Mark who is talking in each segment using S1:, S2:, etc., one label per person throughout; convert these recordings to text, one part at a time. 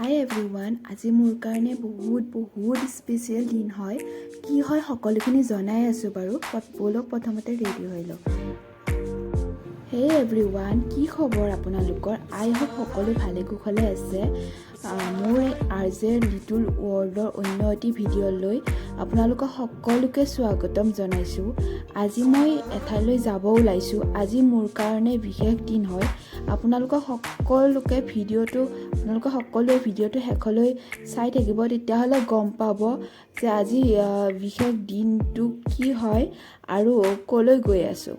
S1: হাই everyone, আজি মোৰ কাৰণে বহুত স্পেচিয়েল দিন হয়। কি হয় সকলোখিনি জনাই আছোঁ বাৰু। ব'লক প্ৰথমতে ৰেডি হৈ লওক। হে এভৰিৱান, কি খবৰ আপোনালোকৰ? আই হোপ সকলো ভালে কুশলে আছে। মোৰ RJ লিটল ৱৰ্ল্ডৰ অন্য এটি ভিডিঅ'লৈ আপোনালোকক সকলোকে স্বাগতম জনাইছোঁ। আজি মই এঠাইলৈ যাব ওলাইছোঁ। আজি মোৰ কাৰণে বিশেষ দিন হয়। আপোনালোকে সকলোৱে ভিডিঅ'টো শেষলৈ চাই থাকিব, তেতিয়াহ'লে গম পাব যে আজি বিশেষ দিনটো কি হয় আৰু ক'লৈ গৈ আছোঁ।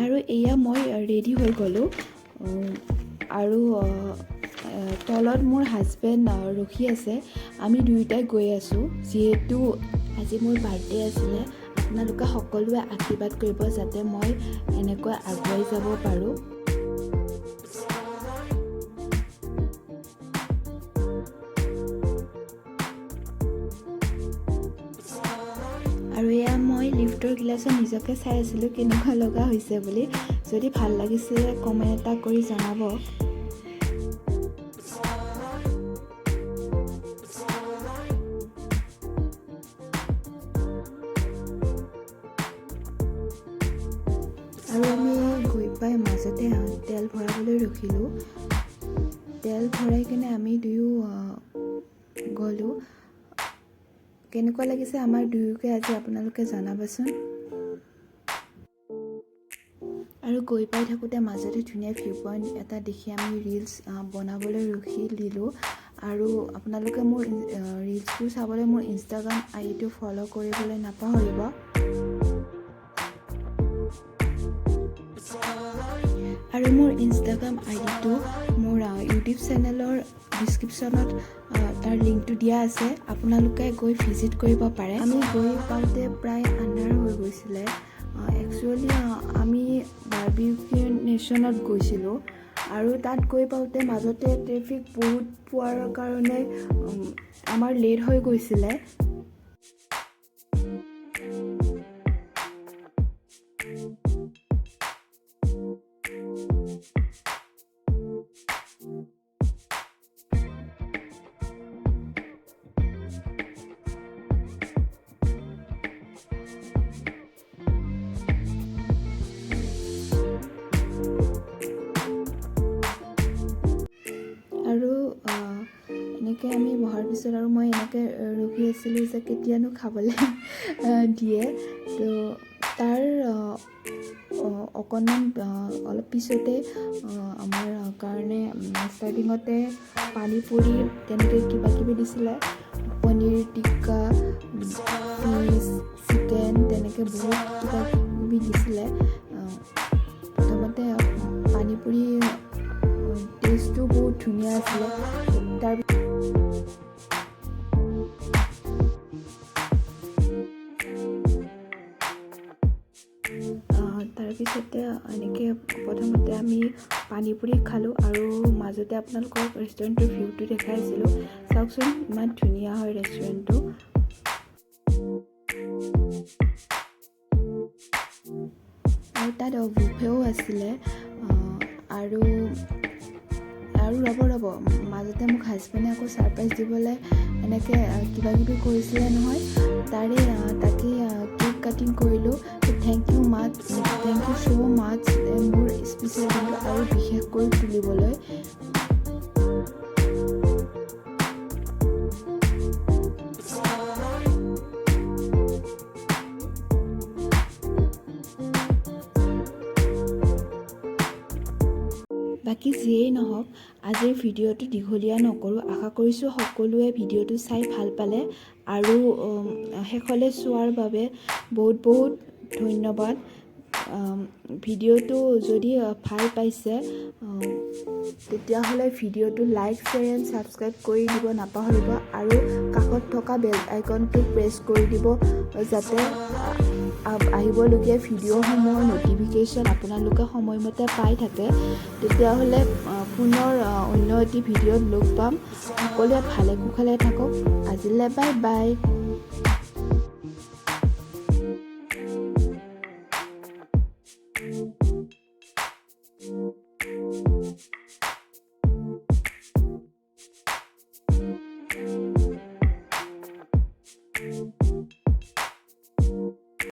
S1: আৰু এয়া মই ৰেডি হৈ গ'লোঁ আৰু তলত মোৰ হাজবেণ্ড ৰখি আছে। আমি দুয়োটাই গৈ আছোঁ। যিহেতু আজি মোৰ বাৰ্থডে আছিলে, আপোনালোকে সকলোৱে আশীৰ্বাদ কৰিব যাতে মই এনেকৈ আগুৱাই যাব পাৰোঁ। আৰু এয়া মই লিফ্টৰ গ্লাছত নিজকে চাই আছিলোঁ কেনেকুৱা লগা হৈছে বুলি। যদি ভাল লাগিছে কমেণ্ট এটা কৰি জনাব। আৰু আমি গৈ পাই মাজতে তেল ভৰাবলৈ ৰখিলোঁ। তেল ভৰাই কিনে আমি দুয়ো গ'লোঁ। কেনেকুৱা লাগিছে আমাৰ দুয়োকে আজি আপোনালোকে জনাবচোন। আৰু গৈ পাই থাকোঁতে মাজতে ধুনীয়া ভিউ পইণ্ট এটা দেখি আমি ৰিলছ বনাবলৈ ৰখি দিলোঁ। আৰু আপোনালোকে মোৰ ৰিলছবোৰ চাবলৈ মোৰ ইনষ্টাগ্ৰাম আইডিটো ফ'ল' কৰিবলৈ নাপাহৰিব। আৰু মোৰ ইনষ্টাগ্ৰাম আইডিটো মোৰ ইউটিউব চেনেলৰ ডিছক্ৰিপশ্যনত তাৰ লিংকটো দিয়া আছে। আপোনালোকে গৈ ভিজিট কৰিব পাৰে। আমি গৈ পাওঁতে প্ৰায় আন্ধাৰ হৈ গৈছিলে। একচুৱেলি আমি বাৰ্বিকিউ নেশ্যনত গৈছিলোঁ আৰু তাত গৈ পাওঁতে মাজতে ট্ৰেফিক বহুত পোৱাৰ কাৰণে আমাৰ লেট হৈ গৈছিলে। আৰু এনেকৈ আমি বহাৰ পিছত আৰু মই এনেকৈ ৰখি আছিলোঁ যে কেতিয়ানো খাবলৈ দিয়ে। তো তাৰ অকণমান অলপ পিছতে আমাৰ কাৰণে ষ্টাৰ্টিঙতে পানী পুৰি তেনেকৈ কিবাকিবি দিছিলে। পনীৰ টিক্কা, ফিছ, চিকেন তেনেকৈ বহুত কিবাকিবি দিছিলে। প্ৰথমতে পানী পুৰি টেষ্টটো বহুত ধুনীয়া আছিলে। তাৰপিছতে এনেকৈ প্ৰথমতে আমি পানী পুৰি খালোঁ আৰু মাজতে আপোনালোকক ৰেষ্টুৰেণ্টৰ ভিউটো দেখাইছিলোঁ। চাওকচোন ইমান ধুনীয়া হয় ৰেষ্টুৰেণ্টটো। আৰু তাত বুফেও আছিলে। আৰু ৰ'ব মাজতে মোক হাজবেণ্ডে আকৌ ছাৰপ্ৰাইজ দিবলৈ এনেকৈ কিবাকিবি কৰিছিলে নহয়। তাকে কেক কাটিং কৰিলোঁ। থেংক ইউ ছ' মাছ মোৰ স্পেচিয়েল দিনটো আৰু বিশেষ কৰি তুলিবলৈ। বাকী যিয়েই নহওক, আজিৰ ভিডিঅ'টো দীঘলীয়া নকৰোঁ। আশা কৰিছোঁ সকলোৱে ভিডিঅ'টো চাই ভাল পালে আৰু শেষলৈ চোৱাৰ বাবে বহুত ধন্যবাদ। ভিডিঅ'টো যদি ভাল পাইছে তেতিয়াহ'লে ভিডিঅ'টো লাইক, শ্বেয়াৰ এণ্ড ছাবস্ক্ৰাইব কৰি দিব নাপাহৰিব। আৰু কাষত থকা বেল আইকনটো প্ৰেছ কৰি দিব যাতে আহিবলগীয়া ভিডিঅ'সমূহৰ ন'টিফিকেশ্যন আপোনালোকে সময়মতে পাই থাকে। তেতিয়াহ'লে পুনৰ অন্য এটি ভিডিঅ'ত লগ পাম। সকলোৱে ভালে কুশলে থাকক। আজিলৈ বাই বাই।